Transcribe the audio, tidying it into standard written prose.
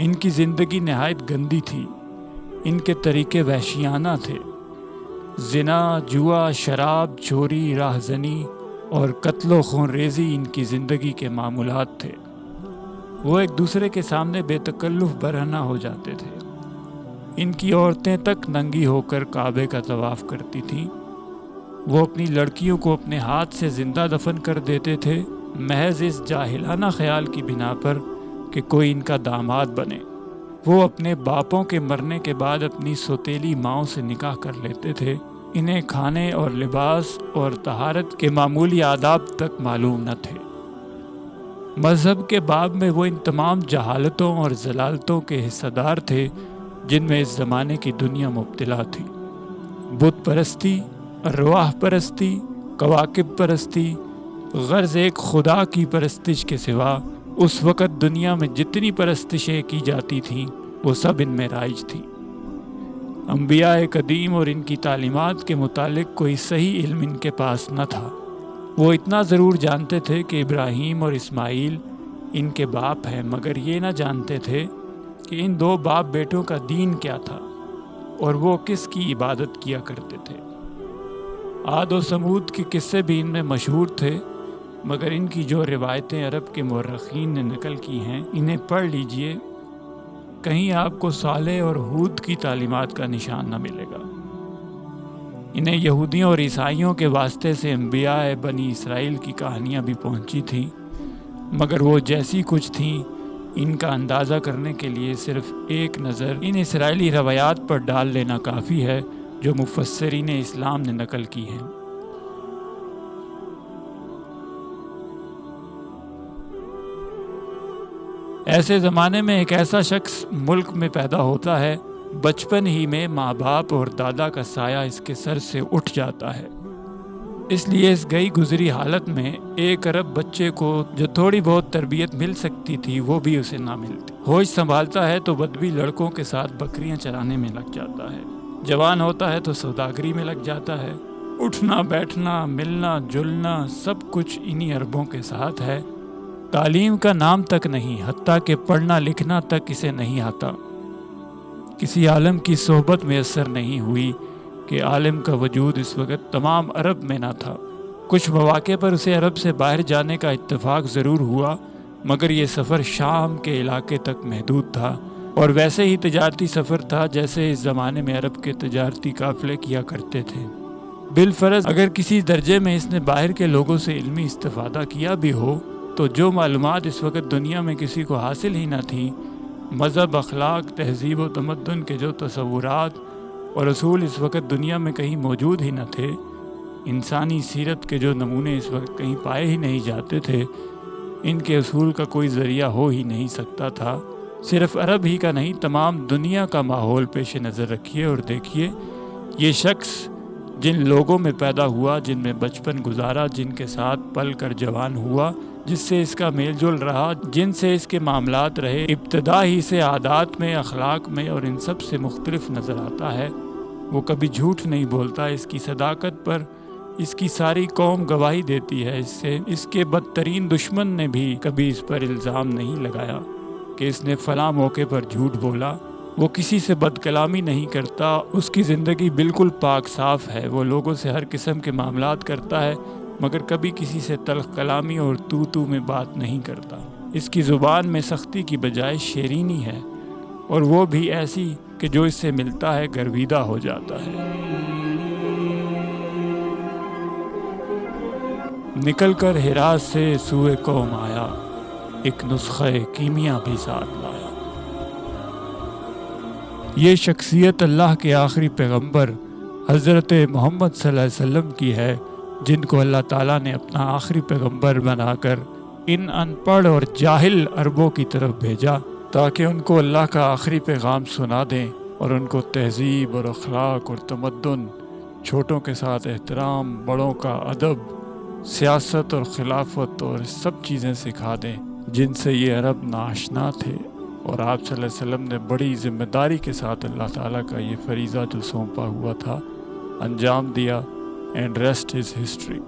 ان کی زندگی نہایت گندی تھی، ان کے طریقے وحشیانہ تھے۔ زنا، جوا، شراب، چوری، راہزنی اور قتل و خون ریزی ان کی زندگی کے معمولات تھے۔ وہ ایک دوسرے کے سامنے بے تکلف برہنہ ہو جاتے تھے۔ ان کی عورتیں تک ننگی ہو کر کعبے کا طواف کرتی تھیں۔ وہ اپنی لڑکیوں کو اپنے ہاتھ سے زندہ دفن کر دیتے تھے، محض اس جاہلانہ خیال کی بنا پر کہ کوئی ان کا داماد بنے۔ وہ اپنے باپوں کے مرنے کے بعد اپنی سوتیلی ماؤں سے نکاح کر لیتے تھے۔ انہیں کھانے اور لباس اور طہارت کے معمولی آداب تک معلوم نہ تھے۔ مذہب کے باب میں وہ ان تمام جہالتوں اور ضلالتوں کے حصہ دار تھے جن میں اس زمانے کی دنیا مبتلا تھی۔ بت پرستی، ارواح پرستی، کواکب پرستی، غرض ایک خدا کی پرستش کے سوا اس وقت دنیا میں جتنی پرستشیں کی جاتی تھیں وہ سب ان میں رائج تھیں۔ انبیاء قدیم اور ان کی تعلیمات کے متعلق کوئی صحیح علم ان کے پاس نہ تھا۔ وہ اتنا ضرور جانتے تھے کہ ابراہیم اور اسماعیل ان کے باپ ہیں، مگر یہ نہ جانتے تھے کہ ان دو باپ بیٹوں کا دین کیا تھا اور وہ کس کی عبادت کیا کرتے تھے۔ عاد و ثمود کے قصے بھی ان میں مشہور تھے، مگر ان کی جو روایتیں عرب کے مورخین نے نقل کی ہیں انہیں پڑھ لیجئے، کہیں آپ کو صالح اور ہود کی تعلیمات کا نشان نہ ملے گا۔ انہیں یہودیوں اور عیسائیوں کے واسطے سے انبیاء بنی اسرائیل کی کہانیاں بھی پہنچی تھیں، مگر وہ جیسی کچھ تھیں ان کا اندازہ کرنے کے لیے صرف ایک نظر ان اسرائیلی روایات پر ڈال لینا کافی ہے جو مفسرین اسلام نے نقل کی ہیں۔ ایسے زمانے میں ایک ایسا شخص ملک میں پیدا ہوتا ہے، بچپن ہی میں ماں باپ اور دادا کا سایہ اس کے سر سے اٹھ جاتا ہے۔ اس لیے اس گئی گزری حالت میں ایک ارب بچے کو جو تھوڑی بہت تربیت مل سکتی تھی وہ بھی اسے نہ ملتی۔ ہوش سنبھالتا ہے تو بدبی لڑکوں کے ساتھ بکریاں چرانے میں لگ جاتا ہے، جوان ہوتا ہے تو سوداگری میں لگ جاتا ہے۔ اٹھنا بیٹھنا ملنا جلنا سب کچھ انہی اربوں کے ساتھ ہے۔ تعلیم کا نام تک نہیں، حتیٰ کہ پڑھنا لکھنا تک اسے نہیں آتا۔ کسی عالم کی صحبت میسر نہیں ہوئی کہ عالم کا وجود اس وقت تمام عرب میں نہ تھا۔ کچھ مواقع پر اسے عرب سے باہر جانے کا اتفاق ضرور ہوا، مگر یہ سفر شام کے علاقے تک محدود تھا، اور ویسے ہی تجارتی سفر تھا جیسے اس زمانے میں عرب کے تجارتی قافلے کیا کرتے تھے۔ بالفرض اگر کسی درجے میں اس نے باہر کے لوگوں سے علمی استفادہ کیا بھی ہو تو جو معلومات اس وقت دنیا میں کسی کو حاصل ہی نہ تھیں، مذہب، اخلاق، تہذیب و تمدن کے جو تصورات اور اصول اس وقت دنیا میں کہیں موجود ہی نہ تھے، انسانی سیرت کے جو نمونے اس وقت کہیں پائے ہی نہیں جاتے تھے، ان کے اصول کا کوئی ذریعہ ہو ہی نہیں سکتا تھا۔ صرف عرب ہی کا نہیں، تمام دنیا کا ماحول پیش نظر رکھیے اور دیکھیے، یہ شخص جن لوگوں میں پیدا ہوا، جن میں بچپن گزارا، جن کے ساتھ پل کر جوان ہوا، جس سے اس کا میل جول رہا، جن سے اس کے معاملات رہے، ابتدا ہی سے عادات میں، اخلاق میں اور ان سب سے مختلف نظر آتا ہے۔ وہ کبھی جھوٹ نہیں بولتا، اس کی صداقت پر اس کی ساری قوم گواہی دیتی ہے۔ اس کے بدترین دشمن نے بھی کبھی اس پر الزام نہیں لگایا کہ اس نے فلاں موقع پر جھوٹ بولا۔ وہ کسی سے بد کلامی نہیں کرتا، اس کی زندگی بالکل پاک صاف ہے۔ وہ لوگوں سے ہر قسم کے معاملات کرتا ہے، مگر کبھی کسی سے تلخ کلامی اور تو میں بات نہیں کرتا۔ اس کی زبان میں سختی کی بجائے شیرینی ہے، اور وہ بھی ایسی کہ جو اس سے ملتا ہے گرویدہ ہو جاتا ہے۔ نکل کر ہراس سے سوئے قوم آیا، ایک نسخہ کیمیا بھی ساتھ لایا۔ یہ شخصیت اللہ کے آخری پیغمبر حضرت محمد صلی اللہ علیہ وسلم کی ہے، جن کو اللہ تعالیٰ نے اپنا آخری پیغمبر بنا کر ان ان پڑھ اور جاہل عربوں کی طرف بھیجا تاکہ ان کو اللہ کا آخری پیغام سنا دیں اور ان کو تہذیب اور اخلاق اور تمدن، چھوٹوں کے ساتھ احترام، بڑوں کا ادب، سیاست اور خلافت اور سب چیزیں سکھا دیں جن سے یہ عرب ناآشنا تھے۔ اور آپ صلی اللہ علیہ وسلم نے بڑی ذمہ داری کے ساتھ اللہ تعالیٰ کا یہ فریضہ جو سونپا ہوا تھا انجام دیا، اینڈ ریسٹ از ہسٹری۔